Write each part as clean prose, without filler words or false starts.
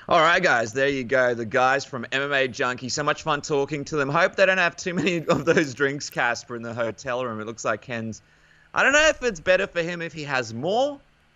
All right, guys, there you go. The guys from MMA Junkie. So much fun talking to them. Hope they don't have too many of those drinks, Kacper, in the hotel room. It looks like Ken's... I don't know if it's better for him if he has more,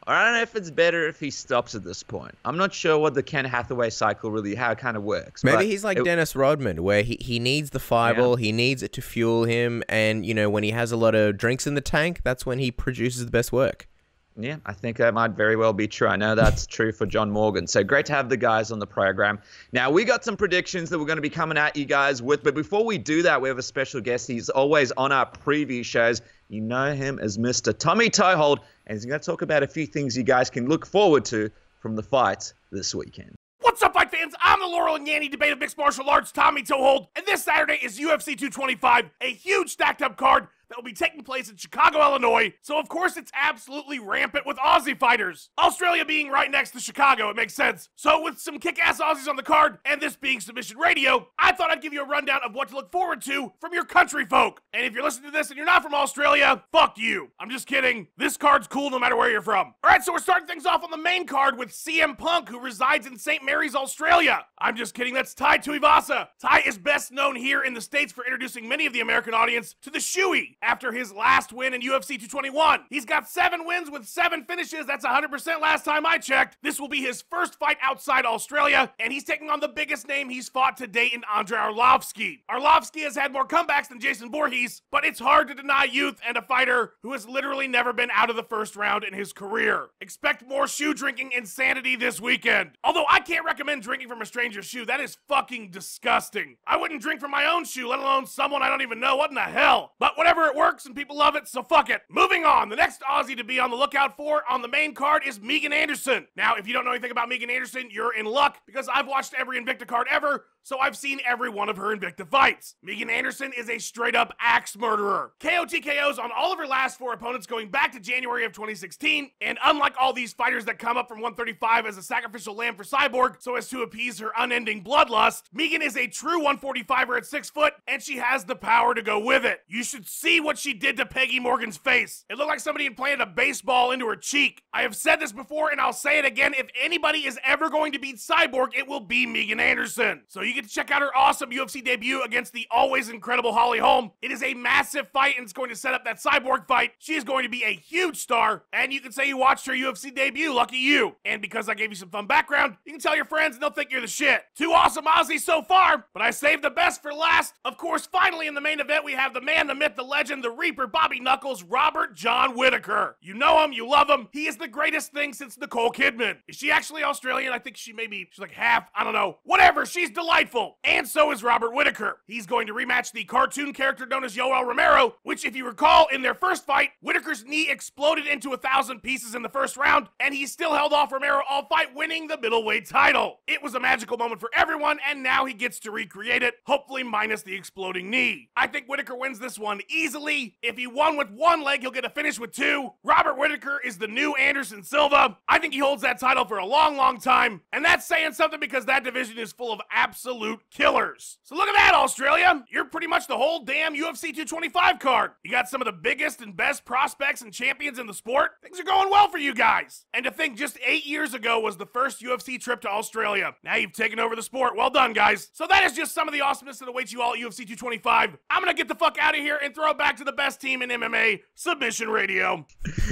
or I don't know if it's better if he stops at this point. I'm not sure what the Ken Hathaway cycle really, how it kind of works. Maybe he's like Dennis Rodman, where he needs the fireball, he needs it to fuel him, and, you know, when he has a lot of drinks in the tank, that's when he produces the best work. Yeah, I think that might very well be true. I know that's true for John Morgan. So great to have the guys on the program. Now, we got some predictions that we're going to be coming at you guys with. But before we do that, we have a special guest. He's always on our preview shows. You know him as Mr. Tommy Toehold. And he's going to talk about a few things you guys can look forward to from the fights this weekend. What's up, fight fans? I'm the Laurel and Yanny debate of mixed martial arts, Tommy Toehold. And this Saturday is UFC 225, a huge stacked up card that will be taking place in Chicago, Illinois. So, of course, it's absolutely rampant with Aussie fighters. Australia being right next to Chicago, it makes sense. So, with some kick-ass Aussies on the card, and this being Submission Radio, I thought I'd give you a rundown of what to look forward to from your country folk. And if you're listening to this and you're not from Australia, fuck you. I'm just kidding. This card's cool no matter where you're from. Alright, so we're starting things off on the main card with CM Punk, who resides in St. Mary's, Australia. I'm just kidding, that's Tai Tuivasa. Tai is best known here in the States for introducing many of the American audience to the Shoey after his last win in UFC 221. He's got 7 wins with 7 finishes. That's 100% last time I checked. This will be his first fight outside Australia, and he's taking on the biggest name he's fought to date in Andrei Arlovski. Arlovski has had more comebacks than Jason Voorhees, but it's hard to deny youth and a fighter who has literally never been out of the first round in his career. Expect more shoe drinking insanity this weekend. Although I can't recommend drinking from a stranger's shoe. That is fucking disgusting. I wouldn't drink from my own shoe, let alone someone I don't even know. What in the hell? But whatever, it works and people love it, so fuck it. Moving on, the next Aussie to be on the lookout for on the main card is Megan Anderson. Now, if you don't know anything about Megan Anderson, you're in luck, because I've watched every Invicta card ever, so I've seen every one of her Invicta fights. Megan Anderson is a straight-up axe murderer. KO TKOs on all of her last 4 opponents going back to January of 2016, and unlike all these fighters that come up from 135 as a sacrificial lamb for Cyborg so as to appease her unending bloodlust, Megan is a true 145er at 6 foot, and she has the power to go with it. You should see what she did to Peggy Morgan's face. It looked like somebody had planted a baseball into her cheek. I have said this before, and I'll say it again, if anybody is ever going to beat Cyborg, it will be Megan Anderson. So you get to check out her awesome UFC debut against the always incredible Holly Holm. It is a massive fight, and it's going to set up that Cyborg fight. She is going to be a huge star, and you can say you watched her UFC debut. Lucky you. And because I gave you some fun background, you can tell your friends and they'll think you're the shit. 2 awesome Aussies so far, but I saved the best for last. Of course, finally in the main event, we have the man, the myth, the legend, the Reaper, Bobby Knuckles, Robert John Whittaker. You know him, you love him. He is the greatest thing since Nicole Kidman. Is she actually Australian? I think she's like half, I don't know. Whatever, she's delightful. And so is Robert Whittaker. He's going to rematch the cartoon character known as Yoel Romero, which, if you recall, in their first fight, Whittaker's knee exploded into 1,000 pieces in the first round, and he still held off Romero all fight, winning the middleweight title. It was a magical moment for everyone, and now he gets to recreate it, hopefully minus the exploding knee. I think Whittaker wins this one easily. If he won with 1 leg, he'll get a finish with 2. Robert Whittaker is the new Anderson Silva. I think he holds that title for a long, long time, and that's saying something because that division is full of absolute killers. So look at that, Australia. You're pretty much the whole damn UFC 225 card. You got some of the biggest and best prospects and champions in the sport. Things are going well for you guys. And to think just 8 years ago was the first UFC trip to Australia. Now you've taken over the sport. Well done, guys. So that is just some of the awesomeness that awaits you all at UFC 225. I'm gonna get the fuck out of here and throw it back to the best team in MMA, Submission Radio.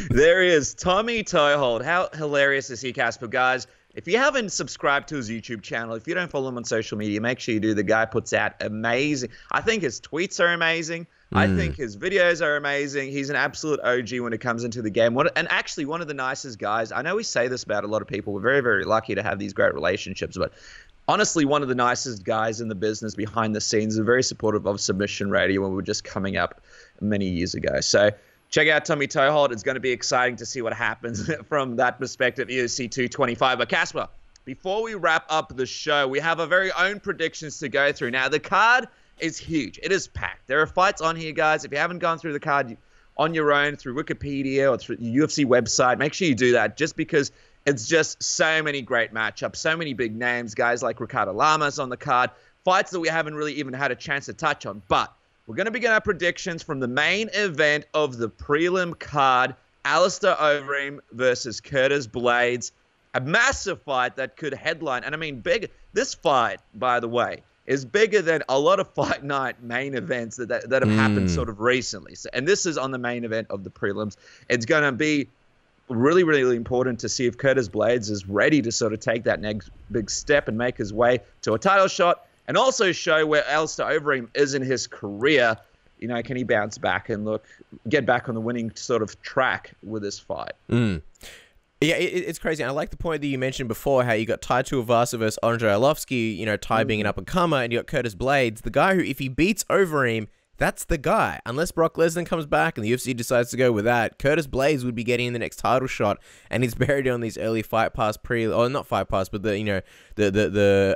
There he is, Tommy Toehold. How hilarious is he, Kacper? Guys, if you haven't subscribed to his YouTube channel, if you don't follow him on social media, make sure you do. The guy puts out amazing. I think his tweets are amazing. I think his videos are amazing. He's an absolute OG when it comes into the game. And actually, one of the nicest guys. I know we say this about a lot of people. We're very, very lucky to have these great relationships. But honestly, one of the nicest guys in the business behind the scenes. And very supportive of Submission Radio when we were just coming up many years ago. So check out Tommy Toehold. It's going to be exciting to see what happens from that perspective, UFC 225. But Kacper, before we wrap up the show, we have our very own predictions to go through. Now, the card is huge. It is packed. There are fights on here, guys. If you haven't gone through the card on your own through Wikipedia or through the UFC website, make sure you do that, just because it's just so many great matchups, so many big names, guys like Ricardo Lamas on the card, fights that we haven't really even had a chance to touch on. But we're going to begin our predictions from the main event of the prelim card, Alistair Overeem versus Curtis Blades. a massive fight that could headline. And I mean, this fight, by the way, is bigger than a lot of fight night main events that have happened sort of recently. So, and this is on the main event of the prelims. It's going to be really, really important to see if Curtis Blaydes is ready to sort of take that next big step and make his way to a title shot, and also show where Alistair Overeem is in his career. You know, can he bounce back and get back on the winning sort of track with this fight? Yeah, it's crazy. And I like the point that you mentioned before, how you got Tai Tuivasa versus Andrei Arlovski, you know, Tai being an up-and-comer, and you got Curtis Blaydes, the guy who, if he beats Overeem, that's the guy. Unless Brock Lesnar comes back and the UFC decides to go with that, Curtis Blaydes would be getting the next title shot, and he's buried on these early Fight Pass not Fight Pass, but the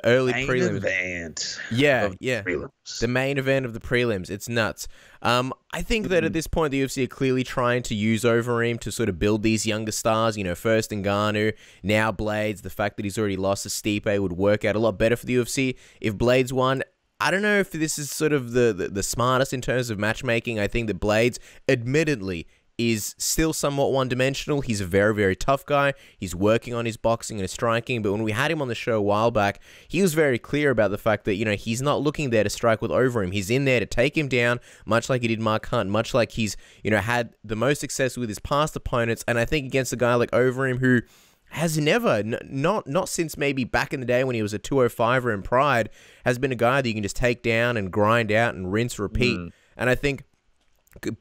early main prelims. Event. Yeah. Prelims. The main event of the prelims. It's nuts. I think that at this point, the UFC are clearly trying to use Overeem to sort of build these younger stars. You know, first Ngannou, now Blaydes. The fact that he's already lost to Stipe would work out a lot better for the UFC if Blaydes won. I don't know if this is sort of the smartest in terms of matchmaking. I think that Blaydes, admittedly, is still somewhat one-dimensional. He's a very, very tough guy. He's working on his boxing and his striking, but when we had him on the show a while back, he was very clear about the fact that, you know, he's not looking there to strike with Overeem. He's in there to take him down, much like he did Mark Hunt, much like he's, you know, had the most success with his past opponents, and I think against a guy like Overeem, who has never, not since maybe back in the day when he was a 205er in Pride, has been a guy that you can just take down and grind out and rinse, repeat. And I think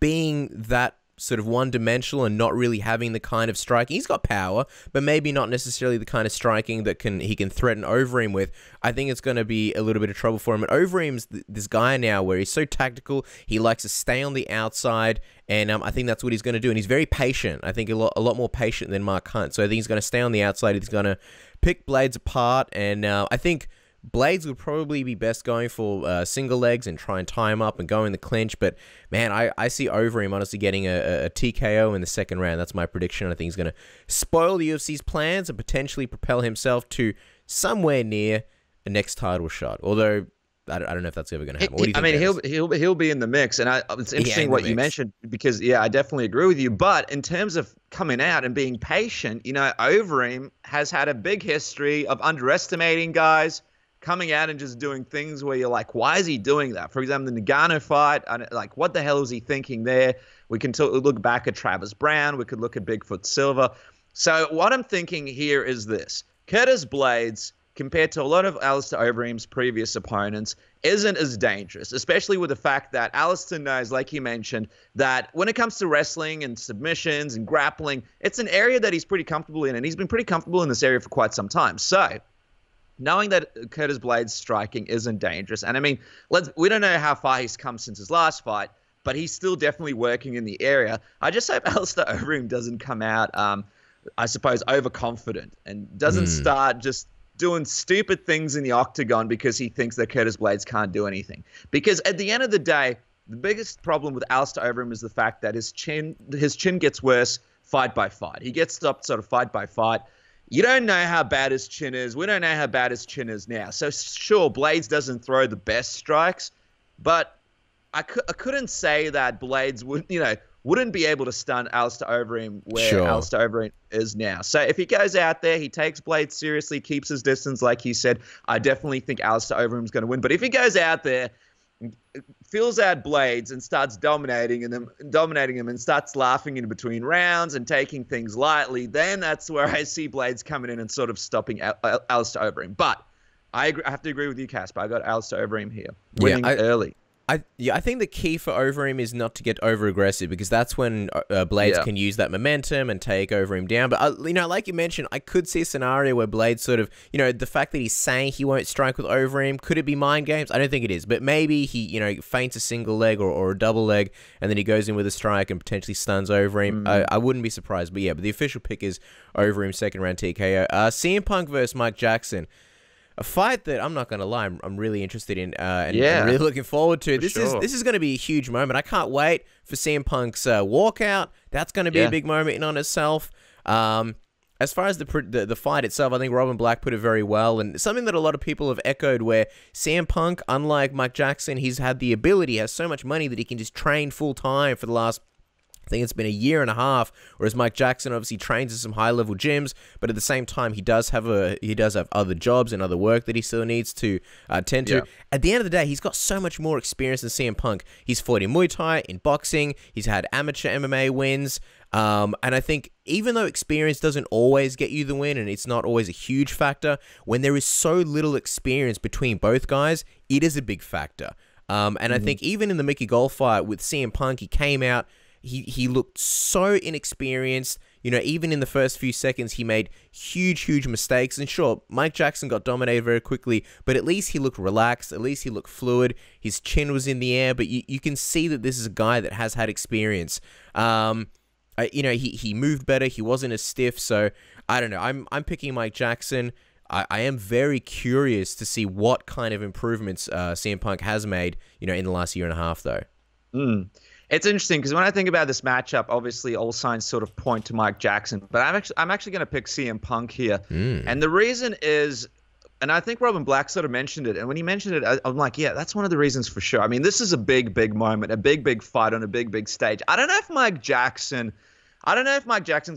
being that sort of one-dimensional and not really having the kind of striking, he's got power, but maybe not necessarily the kind of striking that he can threaten Overeem with. I think it's going to be a little bit of trouble for him. And Overeem's this guy now where he's so tactical, he likes to stay on the outside, and I think that's what he's going to do. And he's very patient. I think a lot more patient than Mark Hunt. So I think he's going to stay on the outside. He's going to pick Blaydes apart, and I think Blaydes would probably be best going for single legs and try and tie him up and go in the clinch. But, man, I see Overeem honestly getting a TKO in the second round. That's my prediction. I think he's going to spoil the UFC's plans and potentially propel himself to somewhere near a next title shot. Although, I don't know if that's ever going to happen. What do you think? I mean, he'll be in the mix. And it's interesting what you mentioned because, yeah, I definitely agree with you. But in terms of coming out and being patient, you know, Overeem has had a big history of underestimating guys, coming out and just doing things where you're like, why is he doing that? For example, the Ngannou fight, like, what the hell was he thinking there? We can look back at Travis Brown. We could look at Bigfoot Silva. So what I'm thinking here is this. Curtis Blaydes, compared to a lot of Alistair Overeem's previous opponents, isn't as dangerous, especially with the fact that Alistair knows, like you mentioned, that when it comes to wrestling and submissions and grappling, it's an area that he's pretty comfortable in, and he's been pretty comfortable in this area for quite some time. So knowing that Curtis Blaydes' striking isn't dangerous, and I mean, we don't know how far he's come since his last fight, but he's still definitely working in the area. I just hope Alistair Overeem doesn't come out, I suppose, overconfident and doesn't start just doing stupid things in the octagon because he thinks that Curtis Blaydes can't do anything. Because at the end of the day, the biggest problem with Alistair Overeem is the fact that his chin gets worse fight by fight. He gets stopped sort of fight by fight. You don't know how bad his chin is. We don't know how bad his chin is now. So sure, Blaydes doesn't throw the best strikes, but I couldn't say that Blaydes wouldn't be able to stun Alistair Overeem where Alistair Overeem is now. So if he goes out there, he takes Blaydes seriously, keeps his distance, like he said, I definitely think Alistair Overeem's going to win. But if he goes out there, fills out Blaydes and starts dominating him and starts laughing in between rounds and taking things lightly, then that's where I see Blaydes coming in and sort of stopping Alistair Overeem. But I have to agree with you, Kacper. I got Alistair Overeem here, winning early. I think the key for Overeem is not to get over-aggressive, because that's when Blaydes can use that momentum and take Overeem down. But, like you mentioned, I could see a scenario where Blaydes sort of, the fact that he's saying he won't strike with Overeem, could it be mind games? I don't think it is. But maybe he, feints a single leg or a double leg, and then he goes in with a strike and potentially stuns Overeem. I wouldn't be surprised. But, yeah, the official pick is Overeem second round TKO. CM Punk versus Mike Jackson. A fight that I'm not going to lie, I'm really interested in and really looking forward to. This is going to be a huge moment. I can't wait for CM Punk's walkout. That's going to be a big moment in on itself. As far as the fight itself, I think Robin Black put it very well, and something that a lot of people have echoed, where CM Punk, unlike Mike Jackson, he's had the ability, has so much money that he can just train full time for the last I think it's been a year and a half, whereas Mike Jackson obviously trains at some high-level gyms, but at the same time, he does have other jobs and other work that he still needs to tend to. At the end of the day, he's got so much more experience than CM Punk. He's fought in Muay Thai, in boxing, he's had amateur MMA wins, and I think even though experience doesn't always get you the win, and it's not always a huge factor, when there is so little experience between both guys, it is a big factor. And I think even in the Mickey Gall fight with CM Punk, he came out, he looked so inexperienced. You know, even in the first few seconds, he made huge mistakes. And sure, Mike Jackson got dominated very quickly, but at least he looked relaxed. At least he looked fluid. His chin was in the air, but you can see that this is a guy that has had experience. You know, he moved better. He wasn't as stiff. So I don't know. I'm picking Mike Jackson. I am very curious to see what kind of improvements CM Punk has made, you know, in the last year and a half, though. It's interesting because when I think about this matchup, obviously all signs sort of point to Mike Jackson, but I'm actually going to pick CM Punk here. And the reason is, and I think Robin Black sort of mentioned it, and when he mentioned it, I'm like, yeah, that's one of the reasons for sure. I mean, this is a big moment, a big fight on a big stage. I don't know if Mike Jackson's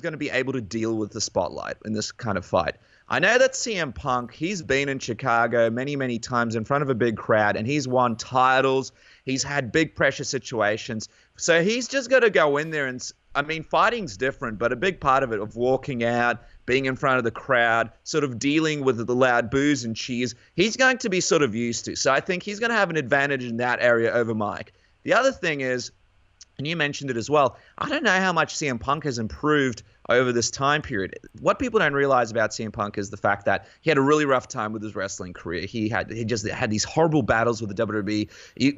going to be able to deal with the spotlight in this kind of fight. I know that CM Punk, he's been in Chicago many times in front of a big crowd, and he's won titles. He's had big pressure situations. So he's just got to go in there and, I mean, fighting's different, but a big part of it, of walking out, being in front of the crowd, sort of dealing with the loud boos and cheers, he's going to be sort of used to. So I think he's going to have an advantage in that area over Mike. The other thing is, and you mentioned it as well, I don't know how much CM Punk has improved over this time period. What people don't realize about CM Punk is the fact that he had a really rough time with his wrestling career. He just had these horrible battles with the WWE.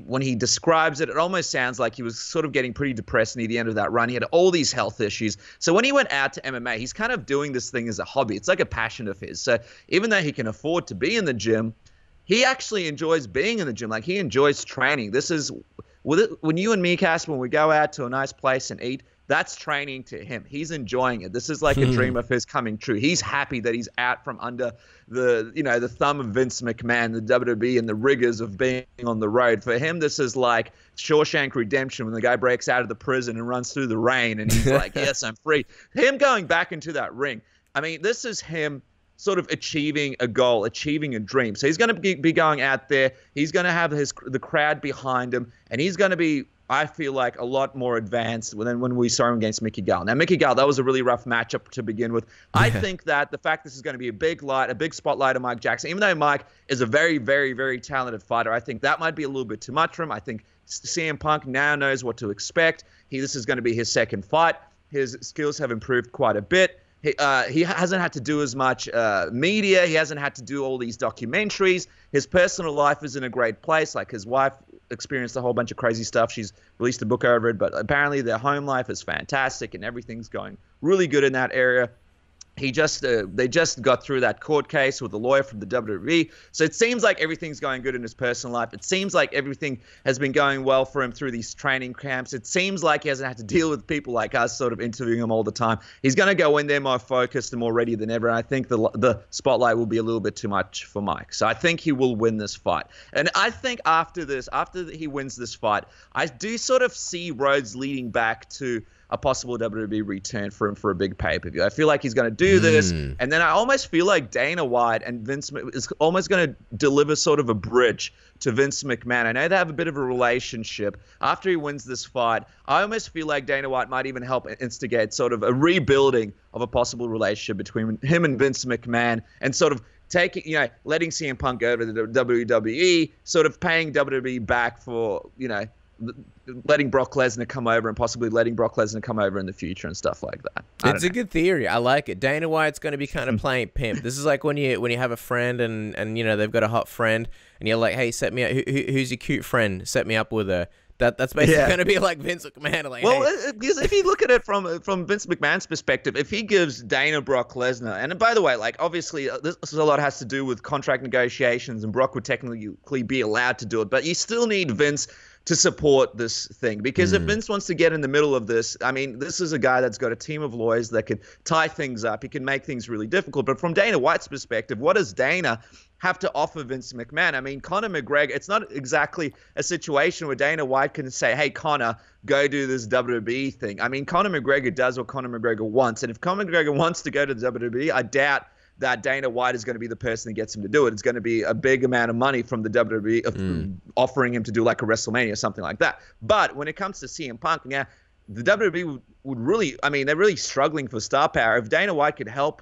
When he describes it, it almost sounds like he was sort of getting pretty depressed near the end of that run. He had all these health issues. So when he went out to MMA, he's kind of doing this thing as a hobby. It's like a passion of his. So even though he can afford to be in the gym, he actually enjoys being in the gym. Like, he enjoys training. This is when you and me, Kacper, when we go out to a nice place and eat, that's training to him. He's enjoying it. This is like a dream of his coming true. He's happy that he's out from under the thumb of Vince McMahon, the WWE, and the rigors of being on the road. For him, this is like Shawshank Redemption, when the guy breaks out of the prison and runs through the rain, and he's like, yes, I'm free. Him going back into that ring. I mean, this is him sort of achieving a goal, achieving a dream. So he's going to be going out there. He's going to have the crowd behind him, and he's going to be, I feel like, a lot more advanced than when we saw him against Mickey Gall. Now, Mickey Gall, that was a really rough matchup to begin with. I think that the fact this is going to be a big spotlight on Mike Jackson, even though Mike is a very talented fighter, I think that might be a little bit too much for him. I think CM Punk now knows what to expect. This is going to be his second fight. His skills have improved quite a bit. He hasn't had to do as much media. He hasn't had to do all these documentaries. His personal life is in a great place. Like, his wife experienced a whole bunch of crazy stuff. She's released a book over it, but apparently their home life is fantastic and everything's going really good in that area. They just got through that court case with a lawyer from the WWE. So it seems like everything's going good in his personal life. It seems like everything has been going well for him through these training camps. It seems like he hasn't had to deal with people like us sort of interviewing him all the time. He's going to go in there more focused and more ready than ever. And I think the spotlight will be a little bit too much for Mike. So I think he will win this fight. And I think after he wins this fight, I do sort of see roads leading back to a possible WWE return for him for a big pay-per-view. I feel like he's going to do this, and then I almost feel like Dana White and Vince is almost going to deliver sort of a bridge to Vince McMahon. I know they have a bit of a relationship. After he wins this fight, I almost feel like Dana White might even help instigate sort of a rebuilding of a possible relationship between him and Vince McMahon, and sort of letting CM Punk go to the WWE, sort of paying WWE back for, letting Brock Lesnar come over, and possibly letting Brock Lesnar come over in the future and stuff like that. It's a good theory. I like it. Dana White's going to be kind of playing pimp. This is like when you have a friend and they've got a hot friend and you're like, hey, set me up. Who's your cute friend? Set me up with her. That's basically going to be like Vince McMahon. Like, well, hey. Because if you look at it from Vince McMahon's perspective, if he gives Dana Brock Lesnar, and by the way, like, obviously this a lot has to do with contract negotiations, and Brock would technically be allowed to do it, but you still need Vince to support this thing. Because if Vince wants to get in the middle of this, I mean, this is a guy that's got a team of lawyers that could tie things up. He can make things really difficult. But from Dana White's perspective, what does Dana have to offer Vince McMahon? I mean, Conor McGregor, it's not exactly a situation where Dana White can say, hey, Conor, go do this WWE thing. I mean, Conor McGregor does what Conor McGregor wants. And if Conor McGregor wants to go to the WWE, I doubt that Dana White is going to be the person that gets him to do it. It's going to be a big amount of money from the WWE offering him to do like a WrestleMania or something like that. But when it comes to CM Punk, yeah, the WWE would really, I mean, they're really struggling for star power. If Dana White could help,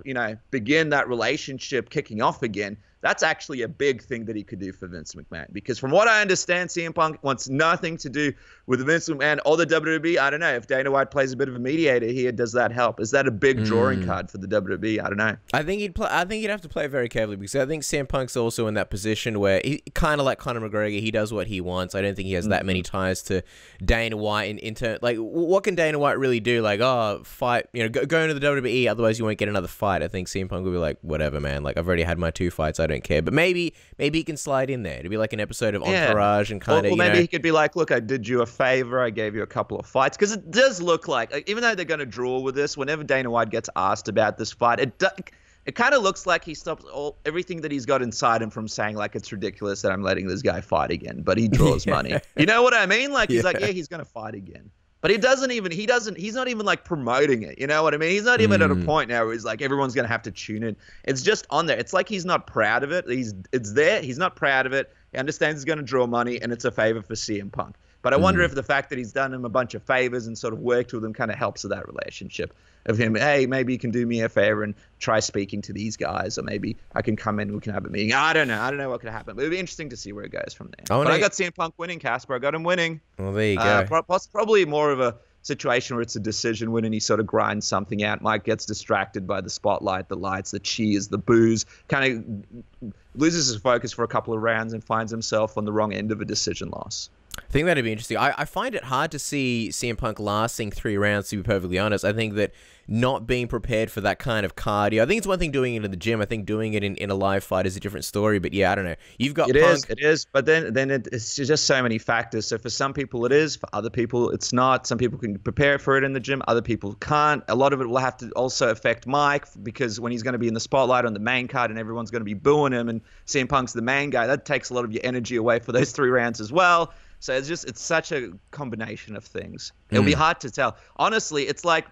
begin that relationship kicking off again, that's actually a big thing that he could do for Vince McMahon. Because from what I understand, CM Punk wants nothing to do with Vince McMahon or the WWE. I don't know. If Dana White plays a bit of a mediator here, does that help? Is that a big drawing card for the WWE? I don't know. I think he'd have to play very carefully, because I think CM Punk's also in that position where he kind of like Conor McGregor, he does what he wants. I don't think he has that many ties to Dana White in turn. Like, what can Dana White really do? Like, fight, go into the WWE, otherwise you won't get another fight. I think CM Punk will be like, whatever, man. Like, I've already had my 2 fights. I don't care. But maybe he can slide in there. It'd be like an episode of Entourage and kind of, or maybe he could be like, look, I did you a favor. I gave you a couple of fights. Because it does look like, even though they're going to draw with this, whenever Dana White gets asked about this fight, it kind of looks like he stops everything that he's got inside him from saying, like, it's ridiculous that I'm letting this guy fight again. But he draws money. You know what I mean? Like, he's like, yeah, he's going to fight again. But he's not even like promoting it. You know what I mean? He's not even at a point now where he's like, everyone's going to have to tune in. It's just on there. It's like he's not proud of it. It's there. He's not proud of it. He understands he's going to draw money, and it's a favor for CM Punk. But I wonder if the fact that he's done him a bunch of favors and sort of worked with him kind of helps with that relationship of him. Hey, maybe you can do me a favor and try speaking to these guys, or maybe I can come in and we can have a meeting. I don't know what could happen. But it'll be interesting to see where it goes from there. But I got CM Punk winning, Kacper. I got him winning. Well, there you go. Probably more of a situation where it's a decision win and he sort of grinds something out. Mike gets distracted by the spotlight, the lights, the cheers, the boos, kind of loses his focus for a couple of rounds and finds himself on the wrong end of a decision loss. I think that'd be interesting. I find it hard to see CM Punk lasting 3 rounds, to be perfectly honest. I think that not being prepared for that kind of cardio, I think it's one thing doing it in the gym. I think doing it in a live fight is a different story. But yeah, I don't know. You've got Punk. It is. But then it's just so many factors. So for some people it is. For other people it's not. Some people can prepare for it in the gym. Other people can't. A lot of it will have to also affect Mike, because when he's going to be in the spotlight on the main card and everyone's going to be booing him and CM Punk's the main guy, that takes a lot of your energy away for those 3 rounds as well. So it's such a combination of things. It'll be hard to tell. Honestly, it's like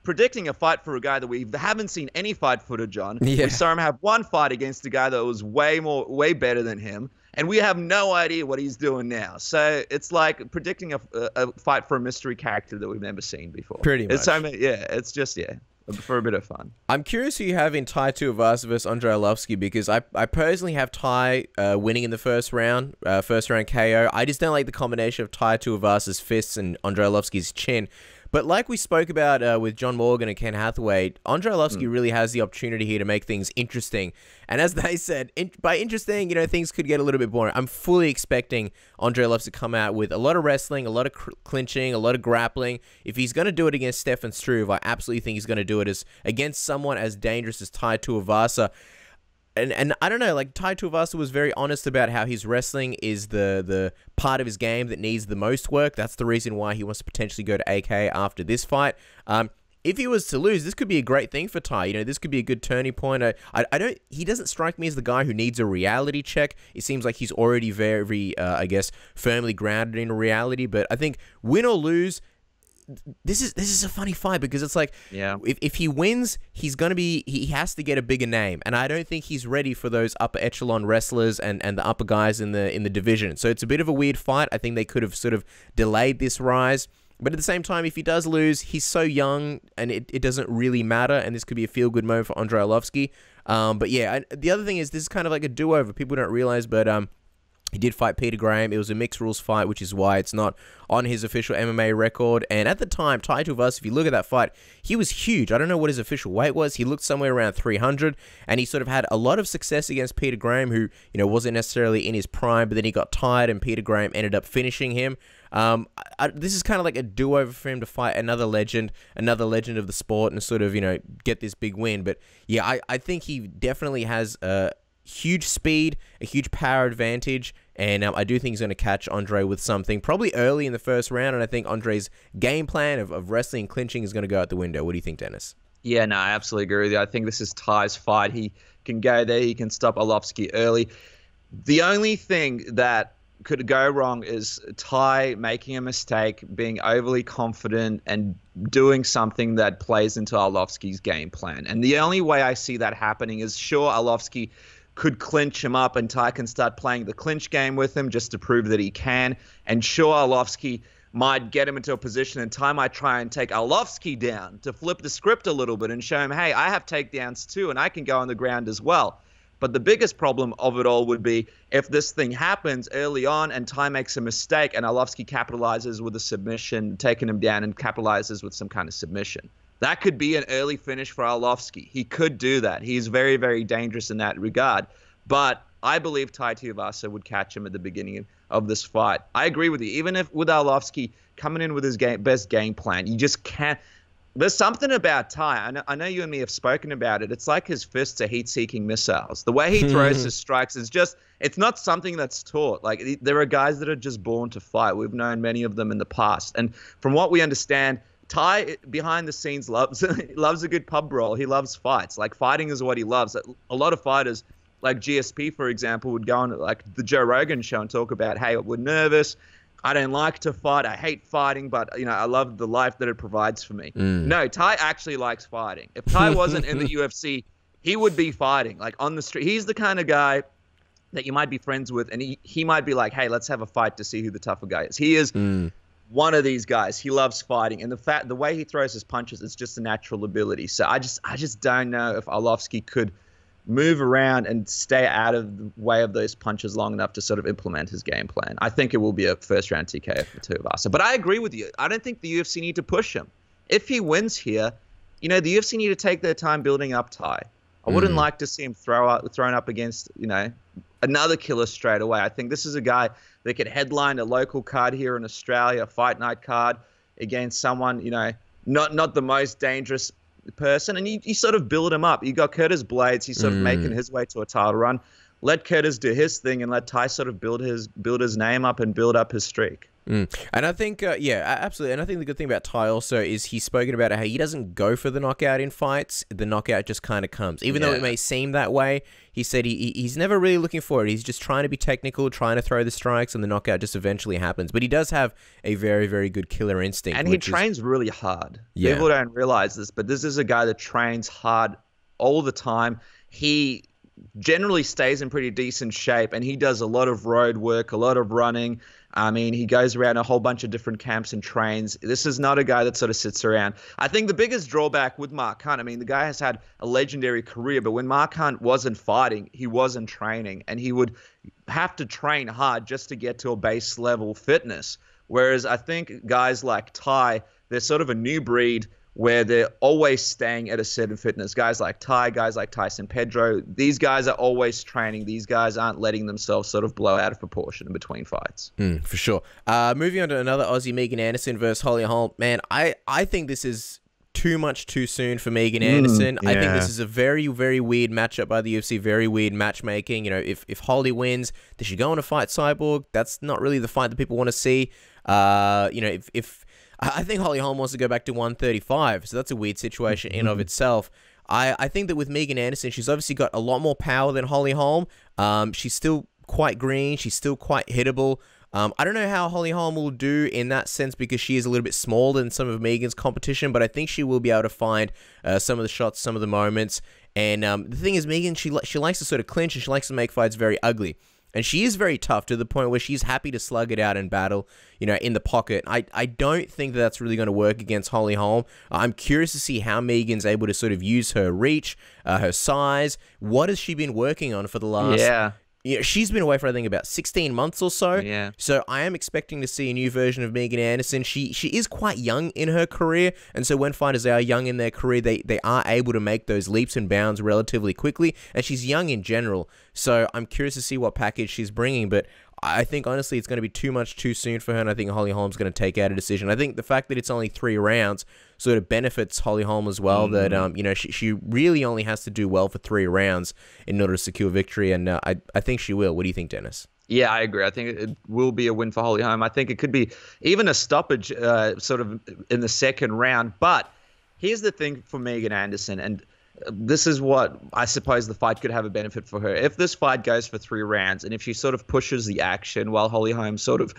predicting a fight for a guy that we haven't seen any fight footage on. Yeah. We saw him have one fight against a guy that was way better than him, and we have no idea what he's doing now. So it's like predicting a fight for a mystery character that we've never seen before. Pretty much. It's just for a bit of fun. I'm curious who you have in Tai Tuivasa versus Andrei Arlovski, because I personally have Tai winning in the first round KO. I just don't like the combination of Tai Tuivasa's fists and Andrei Arlovski's chin. But like we spoke about with John Morgan and Ken Hathaway, Andrei Arlovski really has the opportunity here to make things interesting. And as they said, by interesting, things could get a little bit boring. I'm fully expecting Andrei Arlovski to come out with a lot of wrestling, a lot of clinching, a lot of grappling. If he's going to do it against Stefan Struve, I absolutely think he's going to do it against someone as dangerous as Tai Tuivasa. And I don't know, like, Tai Tuivasa was very honest about how his wrestling is the part of his game that needs the most work. That's the reason why he wants to potentially go to AK after this fight. If he was to lose, this could be a great thing for Tai. This could be a good turning point. He doesn't strike me as the guy who needs a reality check. It seems like he's already very, I guess, firmly grounded in reality. But I think win or lose, this is a funny fight, because it's like, if he wins, he has to get a bigger name, and I don't think he's ready for those upper echelon wrestlers and the upper guys in the division. So it's a bit of a weird fight. I think they could have sort of delayed this rise, but at the same time, if he does lose, he's so young and it doesn't really matter, and this could be a feel good moment for Andrei Arlovski. But yeah, the other thing is, this is kind of like a do over. People don't realize, but he did fight Peter Graham. It was a mixed rules fight, which is why it's not on his official MMA record. And at the time, Tai Tuivasa, if you look at that fight, he was huge. I don't know what his official weight was. He looked somewhere around 300, and he sort of had a lot of success against Peter Graham, who wasn't necessarily in his prime, but then he got tired, and Peter Graham ended up finishing him. This is kind of like a do-over for him to fight another legend of the sport, and sort of get this big win. But yeah, I think he definitely has huge speed, a huge power advantage, and I do think he's going to catch Andre with something probably early in the first round, and I think Andre's game plan of wrestling and clinching is going to go out the window. What do you think, Denis? Yeah, no, I absolutely agree with you. I think this is Ty's fight. He can go there. He can stop Arlovski early. The only thing that could go wrong is Ty making a mistake, being overly confident, and doing something that plays into Arlovski's game plan. And the only way I see that happening is, sure, Arlovski could clinch him up and Ty can start playing the clinch game with him just to prove that he can. And sure, Arlovski might get him into a position and Ty might try and take Arlovski down to flip the script a little bit and show him, hey, I have takedowns too and I can go on the ground as well. But the biggest problem of it all would be if this thing happens early on and Ty makes a mistake and Arlovski capitalizes with a submission, taking him down, and capitalizes with some kind of submission. That could be an early finish for Arlovski. He could do that. He's very, very dangerous in that regard. But I believe Tai Tuivasa would catch him at the beginning of this fight. I agree with you. Even if with Arlovski coming in with his best game plan, you just can't. There's something about Ty. I know you and me have spoken about it. It's like his fists are heat-seeking missiles. The way he throws his strikes is just, it's not something that's taught. Like, there are guys that are just born to fight. We've known many of them in the past. And from what we understand, Ty, behind the scenes, loves a good pub brawl. He loves fights. Like, fighting is what he loves. A lot of fighters, like GSP, for example, would go on like the Joe Rogan show and talk about, hey, we're nervous. I don't like to fight. I hate fighting, but, you know, I love the life that it provides for me. No, Ty actually likes fighting. If Ty wasn't in the UFC, he would be fighting, like, on the street. He's the kind of guy that you might be friends with, and he might be like, hey, let's have a fight to see who the tougher guy is. He is one of these guys. He loves fighting, and the way he throws his punches, it's just a natural ability. So I just don't know if Arlovski could move around and stay out of the way of those punches long enough to sort of implement his game plan. I think it will be a first-round TKO for Tuivasa. But I agree with you. I don't think the UFC need to push him. If he wins here, you know, the UFC need to take their time building up Ty. I wouldn't like to see him thrown up against, you know, another killer straight away. I think this is a guy that could headline a local card here in Australia, a fight night card, against someone, you know, not the most dangerous person, and you sort of build him up. You got Curtis Blades. He's sort of making his way to a title run. Let Curtis do his thing and let Ty sort of build his name up and build up his streak. And I think, yeah, absolutely. And I think the good thing about Ty also is he's spoken about how he doesn't go for the knockout in fights. The knockout just kind of comes. Even though it may seem that way, he said he's never really looking for it. He's just trying to be technical, trying to throw the strikes, and the knockout just eventually happens. But he does have a very, very good killer instinct. And he trains really hard. Yeah. People don't realize this, but this is a guy that trains hard all the time. He generally stays in pretty decent shape, and he does a lot of road work, a lot of running. I mean, he goes around a whole bunch of different camps and trains. This is not a guy that sort of sits around. I think the biggest drawback with Mark Hunt, I mean, the guy has had a legendary career, but when Mark Hunt wasn't fighting, he wasn't training, and he would have to train hard just to get to a base level fitness. Whereas I think guys like Ty, they're sort of a new breed where they're always staying at a certain fitness. Guys like Ty, guys like Tyson Pedro, these guys are always training. These guys aren't letting themselves sort of blow out of proportion in between fights. For sure. Moving on to another Aussie, Megan Anderson versus Holly Holm. Man, I think this is too much too soon for Megan Anderson. I think this is a very, very weird matchup by the UFC, very weird matchmaking. You know, if Holly wins, does she go on to fight Cyborg? That's not really the fight that people want to see. You know, if I think Holly Holm wants to go back to 135, so that's a weird situation in of itself. I think that with Megan Anderson, she's obviously got a lot more power than Holly Holm. She's still quite green. She's still quite hittable. I don't know how Holly Holm will do in that sense because she is a little bit smaller than some of Megan's competition, but I think she will be able to find some of the shots, some of the moments. And the thing is, Megan, she likes to sort of clinch and she likes to make fights very ugly. And she is very tough to the point where she's happy to slug it out and battle, you know, in the pocket. I don't think that that's really going to work against Holly Holm. I'm curious to see how Megan's able to sort of use her reach, her size. What has she been working on for the last... You know, she's been away for, I think, about 16 months or so. Yeah. So I am expecting to see a new version of Megan Anderson. She is quite young in her career, and so when fighters are young in their career, they are able to make those leaps and bounds relatively quickly, and she's young in general. So I'm curious to see what package she's bringing, but I think, honestly, it's going to be too much too soon for her, and I think Holly Holm's going to take out a decision. I think the fact that it's only 3 rounds sort of benefits Holly Holm as well, that, you know, she really only has to do well for 3 rounds in order to secure victory, and I think she will. What do you think, Denis? Yeah, I agree. I think it will be a win for Holly Holm. I think it could be even a stoppage sort of in the second round. But here's the thing for Megan Anderson, and this is what I suppose the fight could have a benefit for her. If this fight goes for 3 rounds, and if she sort of pushes the action while Holly Holm sort of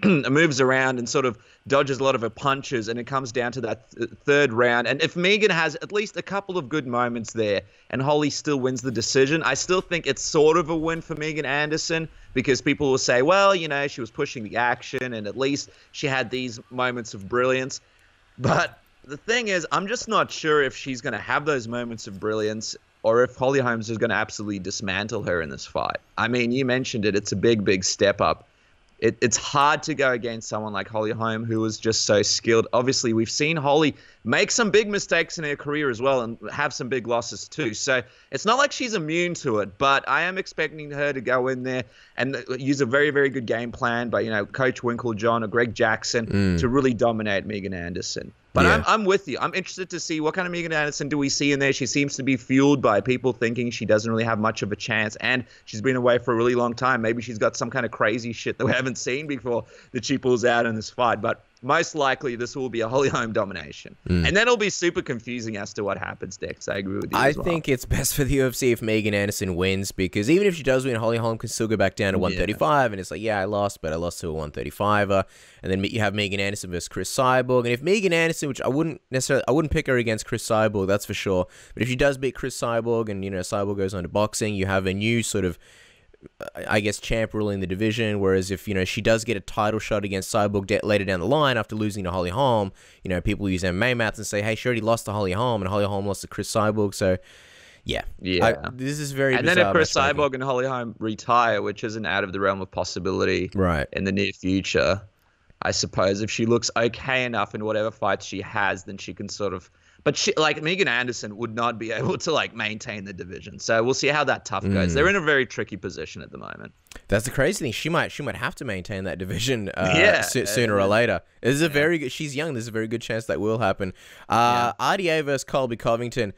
moves around and sort of dodges a lot of her punches, and it comes down to that third round, and if Megan has at least a couple of good moments there and Holly still wins the decision, I still think it's sort of a win for Megan Anderson, because people will say, well, you know, she was pushing the action and at least she had these moments of brilliance. But the thing is, I'm just not sure if she's going to have those moments of brilliance or if Holly Holm is going to absolutely dismantle her in this fight. I mean, you mentioned it. It's a big, big step up. It's hard to go against someone like Holly Holm, who is just so skilled. Obviously, we've seen Holly make some big mistakes in her career as well and have some big losses too. So it's not like she's immune to it, but I am expecting her to go in there and use a very, very good game plan by, you know, Coach Winklejohn or Greg Jackson to really dominate Megan Anderson. But yeah. I'm with you. I'm interested to see what kind of Megan Anderson do we see in there. She seems to be fueled by people thinking she doesn't really have much of a chance, and she's been away for a really long time. Maybe she's got some kind of crazy shit that we haven't seen before that she pulls out in this fight. But most likely this will be a Holly Holm domination. And then it'll be super confusing as to what happens next. I agree with you as well. I think it's best for the UFC if Megan Anderson wins, because even if she does win, Holly Holm can still go back down to 135, and it's like, yeah, I lost, but I lost to a 135er. And then you have Megan Anderson versus Chris Cyborg. And if Megan Anderson, which I wouldn't pick her against Chris Cyborg, that's for sure. But if she does beat Chris Cyborg and, you know, Cyborg goes on to boxing, you have a new sort of, I guess, champ ruling the division. Whereas if, you know, she does get a title shot against Cyborg later down the line after losing to Holly Holm, you know, people use MMA maths and say, hey, she already lost to Holly Holm, and Holly Holm lost to Chris Cyborg. So yeah. This is very bizarre. And then if Chris Cyborg and Holly Holm retire, which isn't out of the realm of possibility in the near future, I suppose if she looks okay enough in whatever fights she has, then she can sort of. But she, like Megan Anderson, would not be able to like maintain the division. So we'll see how that tough goes. They're in a very tricky position at the moment. That's the crazy thing. She might have to maintain that division sooner or later. There's a very good. She's young. There's a very good chance that will happen. RDA versus Colby Covington.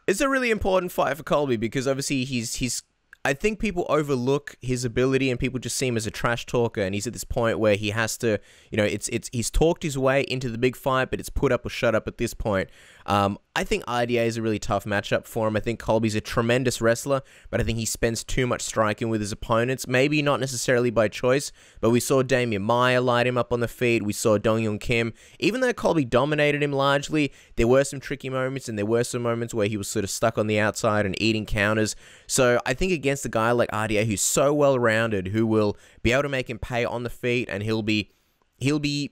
It's a really important fight for Colby because obviously he's. I think people overlook his ability and people just see him as a trash talker, and he's at this point where he has to, you know, he's talked his way into the big fight, but it's put up or shut up at this point. I think RDA is a really tough matchup for him. I think Colby's a tremendous wrestler, but I think he spends too much striking with his opponents. Maybe not necessarily by choice, but we saw Damian Maia light him up on the feet. We saw Dong Yoon Kim. Even though Colby dominated him largely, there were some tricky moments, and there were some moments where he was sort of stuck on the outside and eating counters. So I think against a guy like RDA who's so well-rounded, who will be able to make him pay on the feet, and he'll be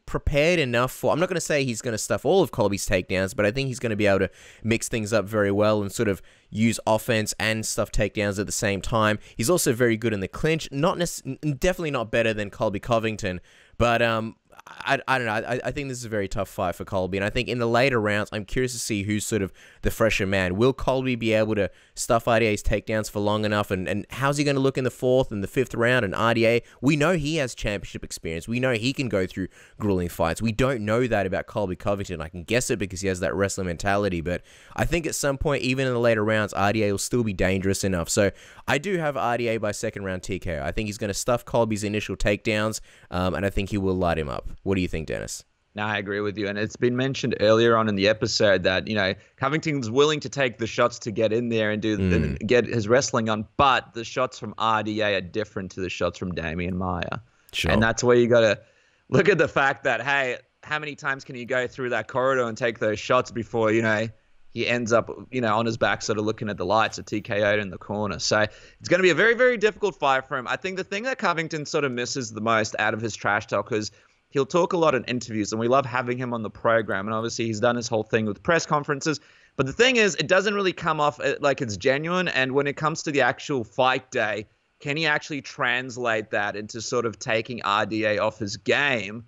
prepared enough for. I'm not going to say he's going to stuff all of Colby's takedowns, but I think he's going to be able to mix things up very well and sort of use offense and stuff takedowns at the same time. He's also very good in the clinch. Definitely not better than Colby Covington, but I don't know. I think this is a very tough fight for Colby, and I think in the later rounds, I'm curious to see who's sort of the fresher man. Will Colby be able to stuff RDA's takedowns for long enough, and how's he going to look in the 4th and the 5th round? And RDA, we know he has championship experience. We know he can go through grueling fights. We don't know that about Colby Covington. I can guess it because he has that wrestler mentality, but I think at some point, even in the later rounds, RDA will still be dangerous enough. So I do have RDA by 2nd round TKO. I think he's going to stuff Colby's initial takedowns, and I think he will light him up. What do you think, Denis? No, I agree with you. And it's been mentioned earlier on in the episode that, you know, Covington's willing to take the shots to get in there and and get his wrestling on, but the shots from RDA are different to the shots from Damian Maia. Sure. And that's where you got to look at the fact that, hey, how many times can you go through that corridor and take those shots before, you know, he ends up, you know, on his back sort of looking at the lights, a TKO'd in the corner. So it's going to be a very, very difficult fight for him. I think the thing that Covington sort of misses the most out of his trash talk is he'll talk a lot in interviews, and we love having him on the program. And obviously, he's done his whole thing with press conferences. But the thing is, it doesn't really come off like it's genuine. And when it comes to the actual fight day, can he actually translate that into sort of taking RDA off his game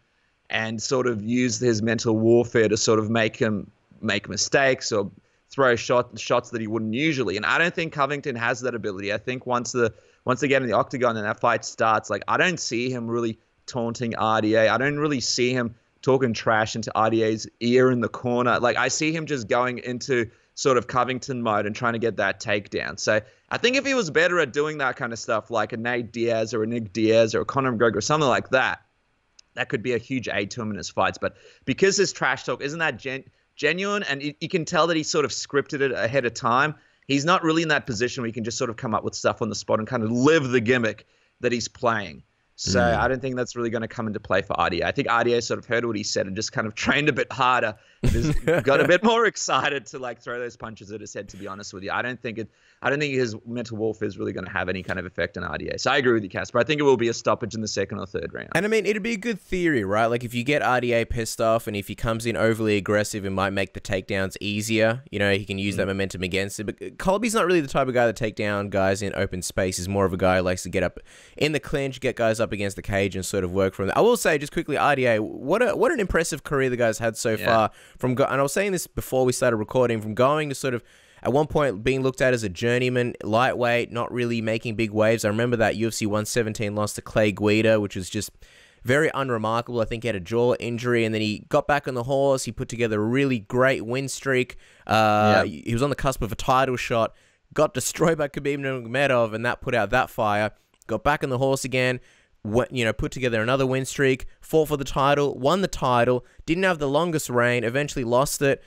and sort of use his mental warfare to sort of make him make mistakes or throw shots that he wouldn't usually. And I don't think Covington has that ability. I think once they get in the octagon and that fight starts, like, I don't see him really taunting RDA. I don't really see him talking trash into RDA's ear in the corner. Like, I see him just going into sort of Covington mode and trying to get that takedown. So I think if he was better at doing that kind of stuff, like a Nate Diaz or a Nick Diaz or a Conor McGregor or something like that, that could be a huge aid to him in his fights. But because his trash talk isn't that genuine, and you can tell that he sort of scripted it ahead of time, he's not really in that position where he can just sort of come up with stuff on the spot and kind of live the gimmick that he's playing. So I don't think that's really going to come into play for RDA. I think RDA sort of heard what he said and just kind of trained a bit harder. Got a bit more excited to like throw those punches at his head, to be honest with you. I don't think his mental warfare is really going to have any kind of effect on RDA. So I agree with you, Kacper. I think it will be a stoppage in the second or third round. And I mean, it'd be a good theory, right? Like if you get RDA pissed off and if he comes in overly aggressive, it might make the takedowns easier. You know, he can use that momentum against it. But Colby's not really the type of guy to take down guys in open space. He's more of a guy who likes to get up in the clinch, get guys up against the cage and sort of work from there. I will say just quickly, RDA, what an impressive career the guy's had so far. And I was saying this before we started recording, from going to sort of at one point being looked at as a journeyman, lightweight, not really making big waves. I remember that UFC 117 loss to Clay Guida, which was just very unremarkable. I think he had a jaw injury, and then he got back on the horse. He put together a really great win streak. He was on the cusp of a title shot, got destroyed by Khabib Nurmagomedov, and that put out that fire. Got back on the horse again, put together another win streak, fought for the title, won the title, didn't have the longest reign, eventually lost it,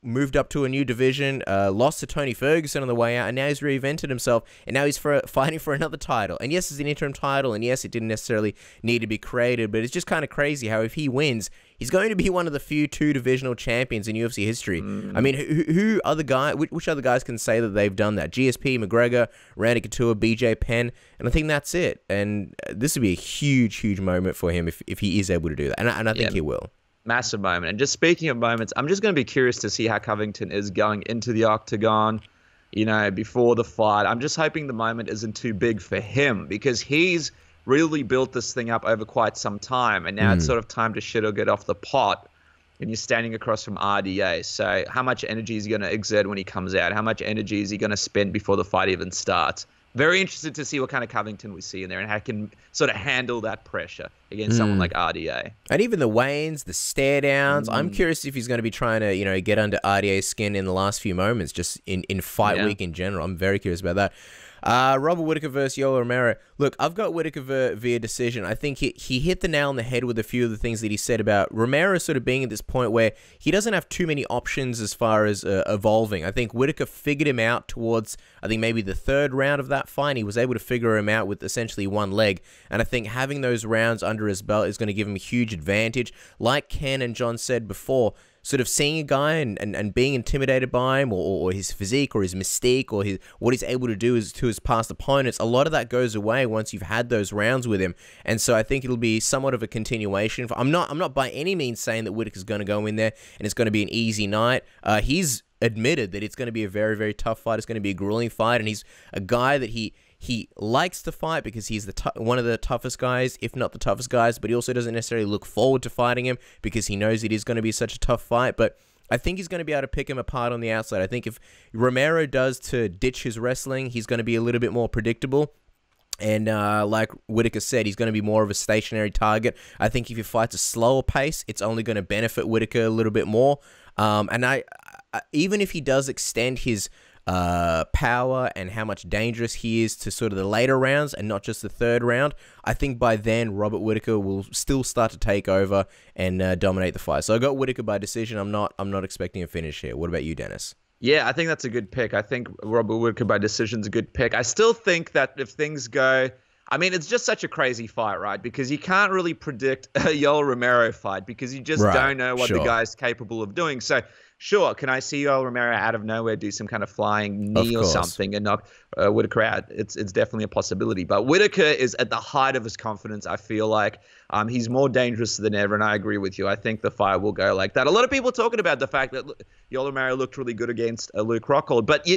moved up to a new division, lost to Tony Ferguson on the way out, and now he's reinvented himself, and now he's fighting for another title. And yes, it's an interim title, and yes, it didn't necessarily need to be created, but it's just kind of crazy how if he wins, he's going to be one of the few two divisional champions in UFC history. I mean, which other guys can say that they've done that? GSP, McGregor, Randy Couture, BJ Penn, and I think that's it. And this would be a huge, huge moment for him if he is able to do that, and I think he will. Massive moment. And just speaking of moments, I'm just going to be curious to see how Covington is going into the octagon, before the fight. I'm just hoping the moment isn't too big for him, because he's really built this thing up over quite some time, and now it's sort of time to shit or get off the pot, and you're standing across from RDA. So how much energy is he going to exert when he comes out? How much energy is he going to spend before the fight even starts? Very interested to see what kind of Covington we see in there and how he can sort of handle that pressure against someone like RDA. And even the weigh-ins, the stare downs. I'm curious if he's going to be trying to, get under RDA's skin in the last few moments, just in fight week in general. I'm very curious about that. Robert Whittaker versus Yoel Romero. Look, I've got Whittaker via decision. I think he hit the nail on the head with a few of the things that he said about Romero sort of being at this point where he doesn't have too many options as far as evolving. I think Whittaker figured him out towards, I think, maybe the third round of that fight. He was able to figure him out with essentially one leg. And I think having those rounds under his belt is going to give him a huge advantage. Like Ken and John said before, sort of seeing a guy and being intimidated by him or his physique or his mystique or what he's able to do to his past opponents, a lot of that goes away once you've had those rounds with him. And so I think it'll be somewhat of a continuation. I'm not by any means saying that Whittaker's going to go in there and it's going to be an easy night. He's admitted that it's going to be a very, very tough fight. It's going to be a grueling fight, and he's a guy that he likes to fight because he's one of the toughest guys, if not the toughest guys, but he also doesn't necessarily look forward to fighting him because he knows it is going to be such a tough fight. But I think he's going to be able to pick him apart on the outside. I think if Romero does to ditch his wrestling, he's going to be a little bit more predictable. And like Whittaker said, he's going to be more of a stationary target. I think if he fights a slower pace, it's only going to benefit Whittaker a little bit more. And even if he does extend his power and how much dangerous he is to sort of the later rounds and not just the third round, I think by then Robert Whittaker will still start to take over and dominate the fight. So I got Whittaker by decision. I'm not expecting a finish here. What about you, Denis? Yeah, I think that's a good pick. I think Robert Whittaker by decision is a good pick. I still think that if things go, I mean, it's just such a crazy fight, right? Because you can't really predict a Yoel Romero fight because you just don't know what the guy's capable of doing. So sure, can I see Yoel Romero out of nowhere do some kind of flying knee or something and knock Whittaker out? It's definitely a possibility. But Whittaker is at the height of his confidence, I feel like. He's more dangerous than ever, and I agree with you. I think the fight will go like that. A lot of people talking about the fact that Yoel Romero looked really good against Luke Rockhold, but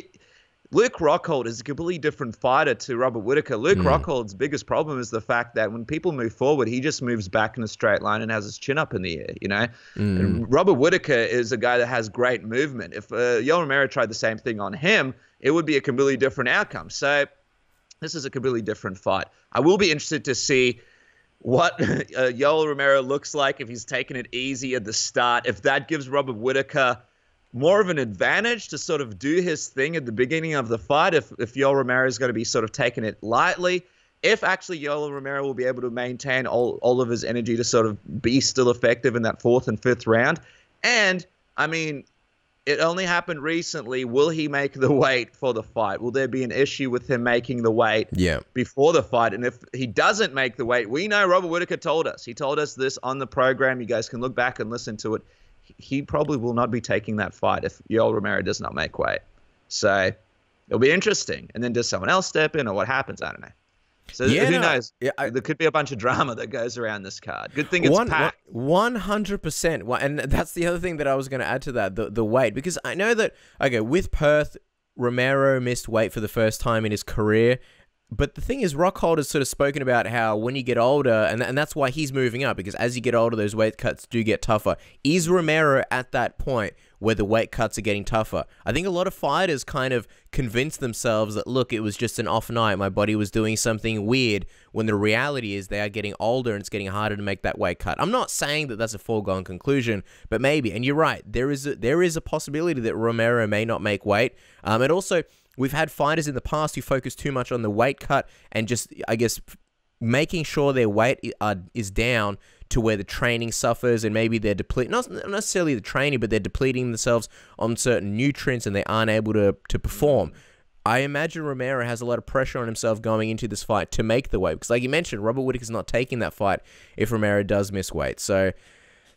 Luke Rockhold is a completely different fighter to Robert Whittaker. Luke Rockhold's biggest problem is the fact that when people move forward, he just moves back in a straight line and has his chin up in the air, you know? And Robert Whittaker is a guy that has great movement. If Yoel Romero tried the same thing on him, it would be a completely different outcome. So this is a completely different fight. I will be interested to see what Yoel Romero looks like if he's taking it easy at the start. If that gives Robert Whittaker more of an advantage to sort of do his thing at the beginning of the fight, if Yoel Romero is going to be sort of taking it lightly, if actually Yoel Romero will be able to maintain all of his energy to sort of be still effective in that 4th and 5th round. And, I mean, it only happened recently. Will he make the weight for the fight? Will there be an issue with him making the weight before the fight? And if he doesn't make the weight, we know Robert Whittaker told us. He told us this on the program. You guys can look back and listen to it. He probably will not be taking that fight if Yoel Romero does not make weight. So it'll be interesting. And then does someone else step in or what happens? I don't know. So who knows? Yeah, there could be a bunch of drama that goes around this card. Good thing it's packed. 100%. And that's the other thing that I was going to add to that, the weight. Because I know that, okay, with Perth, Romero missed weight for the first time in his career. But the thing is, Rockhold has sort of spoken about how when you get older, and that's why he's moving up, because as you get older, those weight cuts do get tougher. Is Romero at that point where the weight cuts are getting tougher? I think a lot of fighters kind of convince themselves that, look, it was just an off night, my body was doing something weird, when the reality is they are getting older and it's getting harder to make that weight cut. I'm not saying that that's a foregone conclusion, but maybe, and you're right, there is a possibility that Romero may not make weight. And also, we've had fighters in the past who focus too much on the weight cut and just, I guess, making sure their weight is down to where the training suffers, and maybe they're depleting, not necessarily the training, but they're depleting themselves on certain nutrients and they aren't able to perform. I imagine Romero has a lot of pressure on himself going into this fight to make the weight, because like you mentioned, Robert Whittaker's not taking that fight if Romero does miss weight. So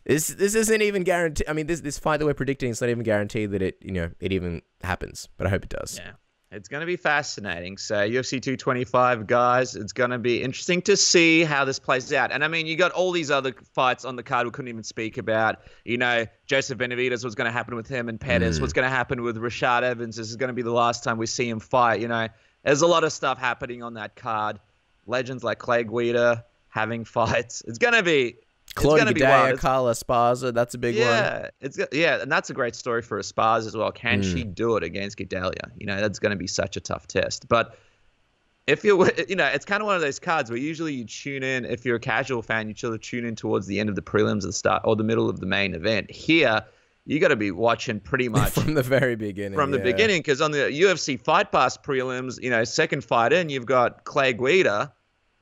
this isn't even guaranteed. I mean, this fight that we're predicting, it's not even guaranteed that it even happens, but I hope it does. Yeah. It's going to be fascinating. So UFC 225, guys, it's going to be interesting to see how this plays out. And I mean, you got all these other fights on the card we couldn't even speak about. You know, Joseph Benavidez, what's going to happen with him and Pettis, what's going to happen with Rashad Evans. This is going to be the last time we see him fight. You know, there's a lot of stuff happening on that card. Legends like Clay Guida having fights. It's going to be... Claudia Gadelha, Carla Esparza, that's a big one. And that's a great story for Esparza as well. Can she do it against Gadelha? You know, that's going to be such a tough test. But if you're, it's kind of one of those cards where usually you tune in, if you're a casual fan, you sort of tune in towards the end of the prelims at the start or the middle of the main event. Here, you got to be watching pretty much from the very beginning. From the beginning, because on the UFC Fight Pass prelims, second fight in, you've got Clay Guida,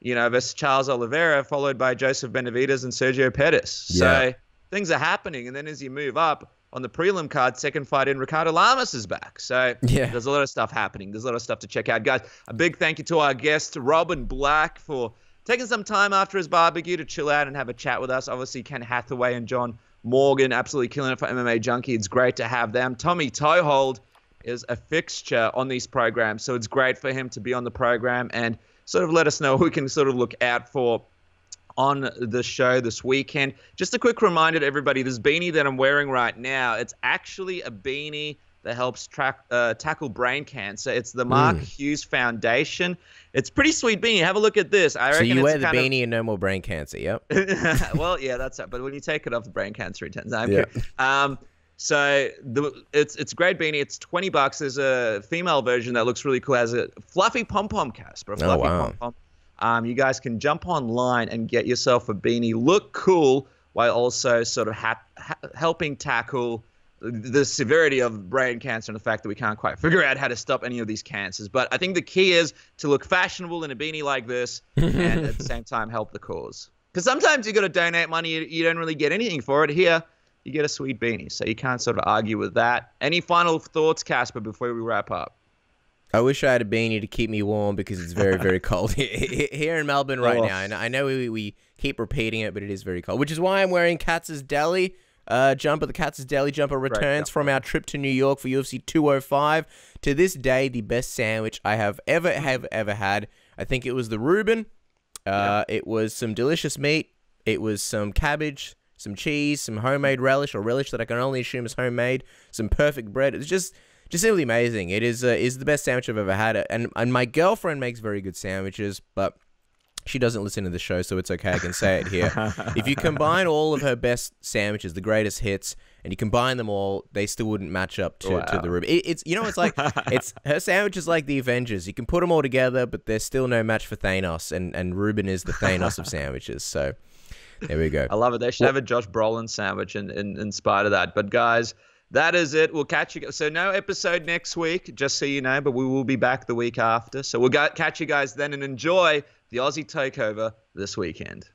versus Charles Oliveira, followed by Joseph Benavidez and Sergio Pettis. So things are happening. And then as you move up on the prelim card, second fight in, Ricardo Lamas is back. So there's a lot of stuff happening. There's a lot of stuff to check out. Guys, a big thank you to our guest, Robin Black, for taking some time after his barbecue to chill out and have a chat with us. Obviously, Ken Hathaway and John Morgan absolutely killing it for MMA Junkie. It's great to have them. Tommy Toehold is a fixture on these programs, so it's great for him to be on the program and sort of let us know who we can sort of look out for on the show this weekend. Just a quick reminder to everybody, this beanie that I'm wearing right now, it's actually a beanie that helps tackle brain cancer. It's the Mark Hughes Foundation. It's pretty sweet beanie. Have a look at this. I reckon so you wear the beanie and no more brain cancer, yep. Well, yeah, that's it. But when you take it off, the brain cancer returns. So it's a great beanie. It's $20. There's a female version that looks really cool. It has a fluffy pom-pom, Kacper. Pom-pom. You guys can jump online and get yourself a beanie. Look cool while also sort of helping tackle the severity of brain cancer and the fact that we can't quite figure out how to stop any of these cancers. But I think the key is to look fashionable in a beanie like this and at the same time help the cause. Because sometimes you got to donate money. You don't really get anything for it. Here, you get a sweet beanie, so you can't sort of argue with that. Any final thoughts, Kacper, before we wrap up? I wish I had a beanie to keep me warm because it's very, very cold here in Melbourne right now. And I know we keep repeating it, but it is very cold, which is why I'm wearing Katz's Deli jumper. The Katz's Deli jumper returns from our trip to New York for UFC 205. To this day, the best sandwich I have ever had. I think it was the Reuben. It was some delicious meat. It was some cabbage, some cheese, some homemade relish, or relish that I can only assume is homemade, some perfect bread. It's just just simply amazing. It is the best sandwich I've ever had. And my girlfriend makes very good sandwiches, but she doesn't listen to the show, so it's okay. I can say it here. If you combine all of her best sandwiches, the greatest hits, and you combine them all, they still wouldn't match up to the Reuben. It's it's like her sandwich is like the Avengers. You can put them all together, but there's still no match for Thanos, and Reuben is the Thanos of sandwiches. So there we go. I love it. They should have a Josh Brolin sandwich in spite of that. But guys, that is it. We'll catch you. So no episode next week, just so you know, but we will be back the week after. So we'll catch you guys then, and enjoy the Aussie takeover this weekend.